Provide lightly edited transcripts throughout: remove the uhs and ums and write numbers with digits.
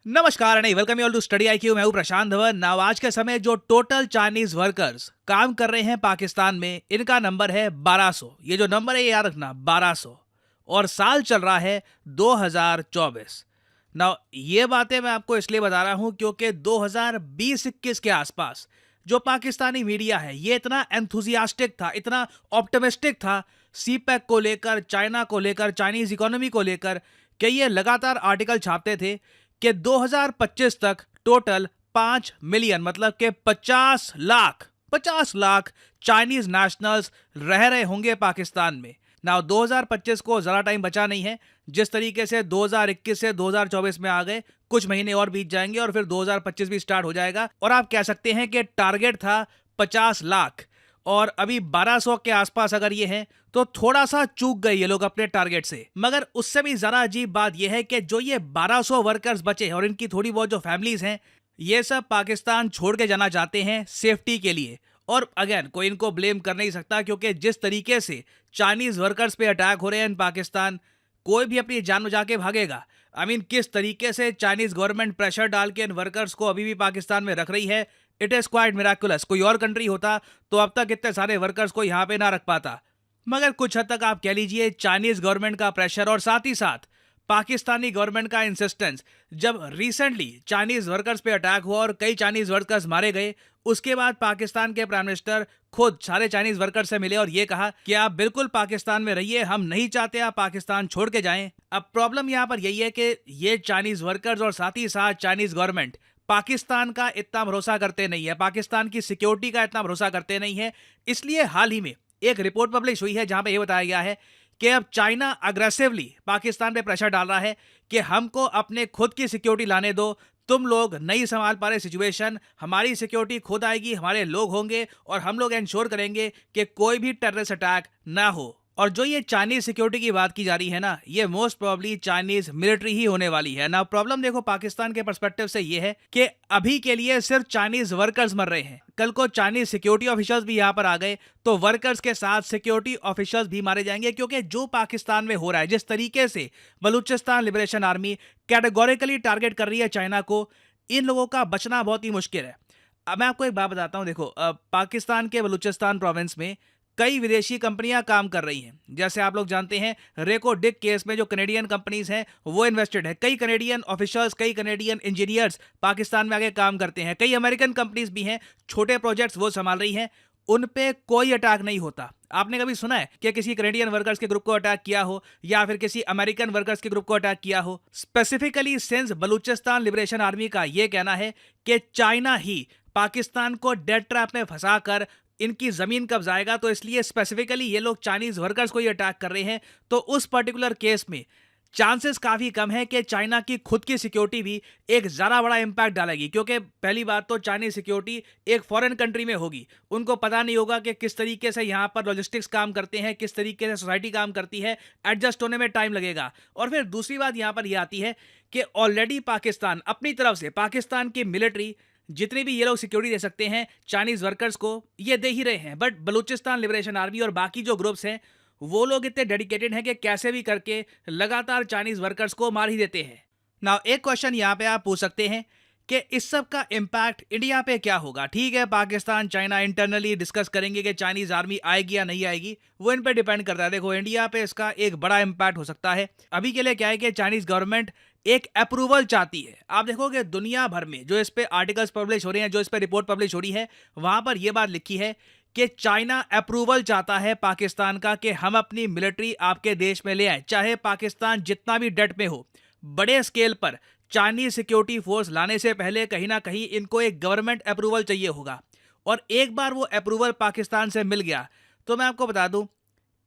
नमस्कार नहीं welcome you all to StudyIQ. मैं हूं प्रशांत धवन। नाउ आज के समय जो टोटल चाइनीज वर्कर्स काम कर रहे हैं पाकिस्तान में, इनका नंबर है 1200। ये जो नंबर है ये याद रखना, 1200। और साल चल रहा है 2024। नाउ ये बातें मैं आपको इसलिए बता रहा हूं क्योंकि 2020-21 के आसपास जो पाकिस्तानी मीडिया है ये इतना एंथुजियास्टिक था, इतना ऑप्टिमिस्टिक था सीपैक को लेकर, चाइना को लेकर, चाइनीज इकोनॉमी को लेकर, कि ये लगातार आर्टिकल छापते थे कि 2025 तक टोटल 5 मिलियन मतलब कि 50 लाख चाइनीज नेशनल्स रह रहे होंगे पाकिस्तान में। नाउ 2025 को ज़रा टाइम बचा नहीं है। जिस तरीके से 2021 से 2024 में आ गए, कुछ महीने और बीत जाएंगे और फिर 2025 भी स्टार्ट हो जाएगा। और आप कह सकते हैं कि टारगेट था 50 लाख और अभी 1200 के आसपास अगर ये है तो थोड़ा सा चूक गए ये लोग अपने टारगेट से। मगर उससे भी जरा अजीब बात ये है कि जो ये 1200 वर्कर्स बचे और इनकी थोड़ी बहुत जो फैमिलीज हैं, ये सब पाकिस्तान छोड़ के जाना चाहते हैं सेफ्टी के लिए। और अगेन कोई इनको ब्लेम कर नहीं सकता क्योंकि जिस तरीके से चाइनीज वर्कर्स पे अटैक हो रहे हैं इन पाकिस्तान, कोई भी अपनी जान बचा के भागेगा। किस तरीके से चाइनीज गवर्नमेंट प्रेशर डाल के इन वर्कर्स को अभी भी पाकिस्तान में रख रही है, इट इज क्वाइट मिराकुलस। कोई और कंट्री होता तो अब तक इतने सारे वर्कर्स को यहां पे ना रख पाता। मगर कुछ हद तक आप कह लीजिए चाइनीज गवर्नमेंट का प्रेशर और साथ ही साथ पाकिस्तानी गवर्नमेंट का इंसिस्टेंस। जब रिसेंटली चाइनीज वर्कर्स पे अटैक हुआ और कई चाइनीज वर्कर्स मारे गए, उसके बाद पाकिस्तान के प्राइम मिनिस्टर खुद सारे चाइनीज वर्कर्स से मिले और ये कहा कि आप बिल्कुल पाकिस्तान में रहिए, हम नहीं चाहते आप पाकिस्तान छोड़ के जाएं। अब प्रॉब्लम यहां पर यही है कि ये चाइनीज वर्कर्स और साथ ही साथ चाइनीज गवर्नमेंट पाकिस्तान का इतना भरोसा करते नहीं है, पाकिस्तान की सिक्योरिटी का इतना भरोसा करते नहीं है। इसलिए हाल ही में एक रिपोर्ट पब्लिश हुई है जहां पे यह बताया गया है कि अब चाइना अग्रेसिवली पाकिस्तान पे प्रेशर डाल रहा है कि हमको अपने खुद की सिक्योरिटी लाने दो, तुम लोग नहीं संभाल पा रहे सिचुएशन, हमारी सिक्योरिटी खुद आएगी, हमारे लोग होंगे और हम लोग इंश्योर करेंगे कि कोई भी टेररिस्ट अटैक ना हो। और जो ये चाइनीज सिक्योरिटी की बात की जा रही है ना, ये मोस्ट प्रोबेबली चाइनीज मिलिट्री ही होने वाली है ना। प्रॉब्लम देखो पाकिस्तान के पर्सपेक्टिव से ये है कि अभी के लिए सिर्फ चाइनीज वर्कर्स मर रहे हैं, कल को चाइनीज सिक्योरिटी ऑफिसर्स भी यहां पर आ गए तो वर्कर्स के साथ सिक्योरिटी ऑफिसर्स भी मारे जाएंगे। क्योंकि जो पाकिस्तान में हो रहा है, जिस तरीके से Balochistan liberation army categorically target कर रही है चाइना को, इन लोगों का बचना बहुत ही मुश्किल है। अब मैं आपको एक बात बताता हूं, देखो पाकिस्तान के बलूचिस्तान प्रोविंस में कई विदेशी कंपनियां काम कर रही हैं। जैसे आप लोग जानते हैं रेको डिक केस में जो कनेडियन कंपनीज हैं वो इन्वेस्टेड है। कई कनेडियन ऑफिसर्स, कई कनेडियन इंजीनियर्स पाकिस्तान में आगे काम करते हैं। कई अमेरिकन कंपनीज भी हैं, छोटे प्रोजेक्ट्स वो संभाल रही हैं, उन पे कोई अटैक नहीं होता। आपने कभी सुना है कि किसी कनेडियन वर्कर्स के ग्रुप को अटैक किया हो या फिर किसी अमेरिकन वर्कर्स के ग्रुप को अटैक किया हो? Specifically since Balochistan liberation army का यह कहना है कि चाइना ही पाकिस्तान को डेड ट्रैप में फंसाकर इनकी जमीन कब्जाएगा, तो इसलिए स्पेसिफिकली ये लोग चाइनीज वर्कर्स को ही अटैक कर रहे हैं। तो उस पर्टिकुलर केस में चांसेस काफी कम है कि चाइना की खुद की सिक्योरिटी भी एक ज्यादा बड़ा इंपैक्ट डालेगी। क्योंकि पहली बात तो चाइनीज सिक्योरिटी एक फॉरेन कंट्री में होगी, उनको पता नहीं होगा कि किस तरीके से यहाँ पर लॉजिस्टिक्स काम करते हैं, किस तरीके से सोसाइटी काम करती है, एडजस्ट होने में टाइम लगेगा। और फिर दूसरी बात यहाँ पर यह आती है कि ऑलरेडी पाकिस्तान अपनी तरफ से, पाकिस्तान की मिलिट्री जितनी भी ये लोग सिक्योरिटी दे सकते हैं चाइनीज वर्कर्स को, ये दे ही रहे हैं। बट बलूचिस्तान लिबरेशन आर्मी और बाकी जो ग्रुप्स हैं वो लोग इतने डेडिकेटेड हैं कि कैसे भी करके लगातार चाइनीज वर्कर्स को मार ही देते हैं। नाउ एक क्वेश्चन यहाँ पे आप पूछ सकते हैं कि इस सब का इम्पैक्ट इंडिया पे क्या होगा। ठीक है, पाकिस्तान चाइना इंटरनली डिस्कस करेंगे कि चाइनीज आर्मी आएगी या नहीं आएगी, वो इन पे डिपेंड करता है। देखो इंडिया पे इसका एक बड़ा इम्पैक्ट हो सकता है। अभी के लिए क्या है कि चाइनीज गवर्नमेंट एक अप्रूवल चाहती है। आप देखोगे दुनिया भर में जो इस पे आर्टिकल्स पब्लिश हो रहे हैं, जो इस पे रिपोर्ट पब्लिश हो रही है, वहां पर यह बात लिखी है कि चाइना अप्रूवल चाहता है पाकिस्तान का कि हम अपनी मिलिट्री आपके देश में ले आए। चाहे पाकिस्तान जितना भी डेट में हो, बड़े स्केल पर चाइनीज सिक्योरिटी फोर्स लाने से पहले कहीं ना कहीं इनको एक गवर्नमेंट अप्रूवल चाहिए होगा। और एक बार वो अप्रूवल पाकिस्तान से मिल गया तो मैं आपको बता दूं,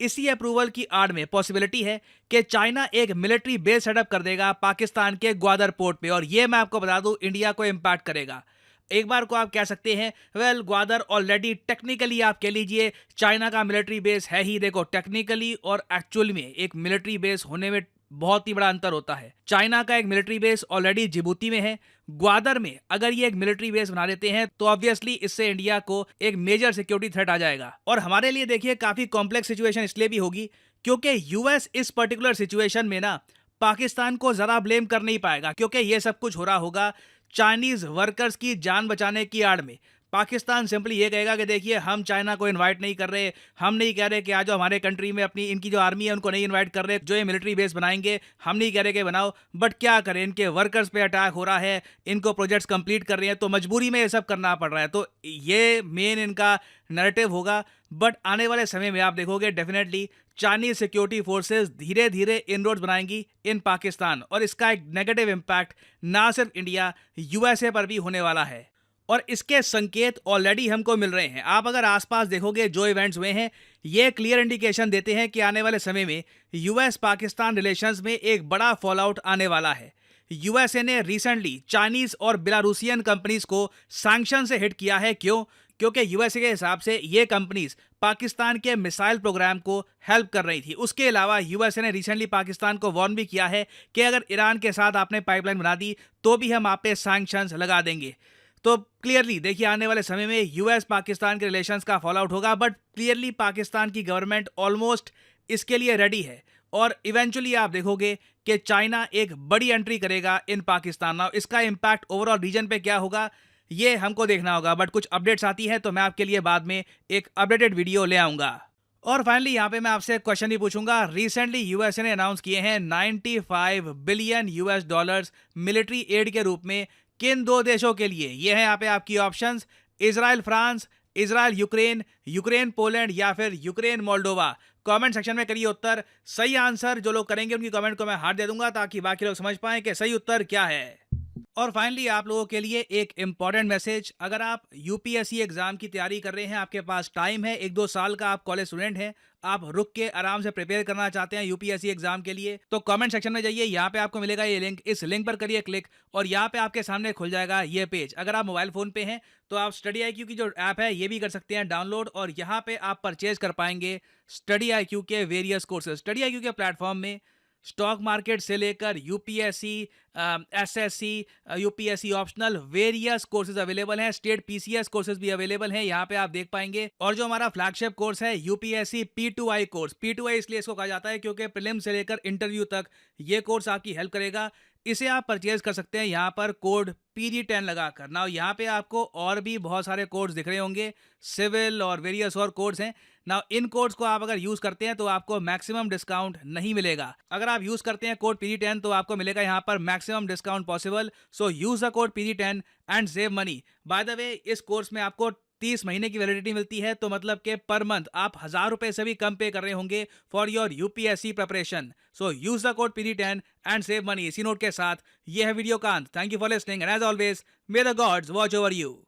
इसी अप्रूवल की आड़ में पॉसिबिलिटी है कि चाइना एक मिलिट्री बेस सेटअप कर देगा पाकिस्तान के ग्वादर पोर्ट पे। और ये मैं आपको बता दूं इंडिया को इंपैक्ट करेगा। एक बार को आप कह सकते हैं वेल ग्वादर ऑलरेडी टेक्निकली आप कह लीजिए चाइना का मिलिट्री बेस है ही। देखो टेक्निकली और एक्चुअल में एक मिलिट्री बेस होने में बहुत ही बड़ा अंतर होता है। चाइना का एक मिलिट्री बेस ऑलरेडी जिबूती में है, ग्वादर में अगर ये एक मिलिट्री बेस बना देते हैं तो ऑब्वियसली इससे इंडिया को एक मेजर सिक्योरिटी थ्रेट आ जाएगा। और हमारे लिए देखिए काफी कॉम्प्लेक्स सिचुएशन इसलिए भी होगी क्योंकि यूएस इस पर्टिकुलर सिचुएशन में ना पाकिस्तान को ज़रा ब्लेम कर नहीं पाएगा, क्योंकि ये सब कुछ हो रहा होगा चाइनीज़ वर्कर्स की जान बचाने की आड़ में। पाकिस्तान सिंपली ये कहेगा कि देखिए हम चाइना को इनवाइट नहीं कर रहे, हम नहीं कह रहे कि आ जाओ हमारे कंट्री में, अपनी इनकी जो आर्मी है उनको नहीं इनवाइट कर रहे, जो ये मिलिट्री बेस बनाएंगे हम नहीं कह रहे कि बनाओ, बट क्या करें, इनके वर्कर्स पे अटैक हो रहा है, इनको प्रोजेक्ट्स कंप्लीट कर रहे हैं, तो मजबूरी में ये सब करना पड़ रहा है। तो ये मेन इनका नैरेटिव होगा। बट आने वाले समय में आप देखोगे डेफिनेटली चाइनीज सिक्योरिटी फोर्सेस धीरे धीरे इनरोड्स बनाएंगी इन पाकिस्तान, और इसका एक नेगेटिव इम्पैक्ट ना सिर्फ इंडिया, यूएसए पर भी होने वाला है। और इसके संकेत ऑलरेडी हमको मिल रहे हैं। आप अगर आसपास देखोगे जो इवेंट्स हुए हैं, ये क्लियर इंडिकेशन देते हैं कि आने वाले समय में यूएस पाकिस्तान रिलेशंस में एक बड़ा फॉलआउट आने वाला है। यूएसए ने रिसेंटली चाइनीज और बेलारूसियन कंपनीज को सैंक्शन से हिट किया है। क्यों? क्योंकि यूएसए के हिसाब से ये कंपनीज पाकिस्तान के मिसाइल प्रोग्राम को हेल्प कर रही थी। उसके अलावा यूएसए ने रिसेंटली पाकिस्तान को वार्न भी किया है कि अगर ईरान के साथ आपने पाइपलाइन बना दी तो भी हम आप पे सैंक्शंस लगा देंगे। तो क्लियरली देखिए आने वाले समय में यूएस पाकिस्तान के रिलेशंस का फॉलआउट होगा, बट क्लियरली पाकिस्तान की गवर्नमेंट ऑलमोस्ट इसके लिए रेडी है। और इवेंचुअली आप देखोगे कि चाइना एक बड़ी एंट्री करेगा इन पाकिस्तान। नाउ इसका इम्पैक्ट ओवरऑल रीजन पे क्या होगा ये हमको देखना होगा, बट कुछ अपडेट्स आती है तो मैं आपके लिए बाद में एक अपडेटेड वीडियो ले आऊंगा। और फाइनली यहाँ पे मैं आपसे एक क्वेश्चन ही पूछूंगा। रिसेंटली यूएसए ने अनाउंस किए हैं 95 billion US dollars military add के रूप में किन दो देशों के लिए? ये है यहाँ पे आपकी options, Israel France, Israel Ukraine, Ukraine Poland या फिर यूक्रेन मोल्डोवा। कमेंट सेक्शन में करिए उत्तर। सही आंसर जो लोग करेंगे उनकी कमेंट को मैं हार्ट दे दूंगा ताकि बाकी लोग समझ पाएं कि सही उत्तर क्या है। और फाइनली आप लोगों के लिए एक इंपॉर्टेंट मैसेज, अगर आप यूपीएससी एग्जाम की तैयारी कर रहे हैं, आपके पास टाइम है, 1-2 साल का, आप कॉलेज स्टूडेंट हैं, आप रुक के आराम से प्रिपेयर करना चाहते हैं यूपीएससी एग्जाम के लिए, तो कमेंट सेक्शन में जाइए, यहाँ पे आपको मिलेगा ये लिंक, इस लिंक पर करिए क्लिक और यहाँ पे आपके सामने खुल जाएगा ये पेज। अगर आप मोबाइल फोन पे हैं तो आप स्टडी IQ की जो ऐप है ये भी कर सकते हैं डाउनलोड, और यहाँ पे आप परचेज कर पाएंगे स्टडी IQ के वेरियस कोर्सेज। स्टडी IQ के प्लेटफॉर्म में स्टॉक मार्केट से लेकर UPSC, SSC, UPSC optional various courses available हैं। स्टेट पीसीएस कोर्सेज भी अवेलेबल हैं, यहाँ पे आप देख पाएंगे। और जो हमारा फ्लैगशिप कोर्स है यूपीएससी P2I कोर्स, P2I इसलिए इसको कहा जाता है क्योंकि प्रीलिम से लेकर इंटरव्यू तक ये कोर्स आपकी हेल्प करेगा। इसे आप परचेज कर सकते हैं यहाँ पर कोड PG10 लगाकर। ना यहाँ पे आपको और भी बहुत सारे कोड्स दिख रहे होंगे, सिविल और वेरियस और कोड्स हैं ना। इन कोड्स को आप अगर यूज करते हैं तो आपको मैक्सिमम डिस्काउंट नहीं मिलेगा। अगर आप यूज करते हैं कोड PG10 तो आपको मिलेगा यहाँ पर maximum discount possible. So use the code PG10 and save money. By the way इस कोर्स में आपको 30 महीने की वैलिडिटी मिलती है, तो मतलब कि पर मंथ आप 1000 रुपए से भी कम पे कर रहे होंगे for your UPSC preparation. So use the code PG10 and save money. इसी नोट के साथ ये है वीडियो का अंत। Thank you for listening and as always may the gods watch over you.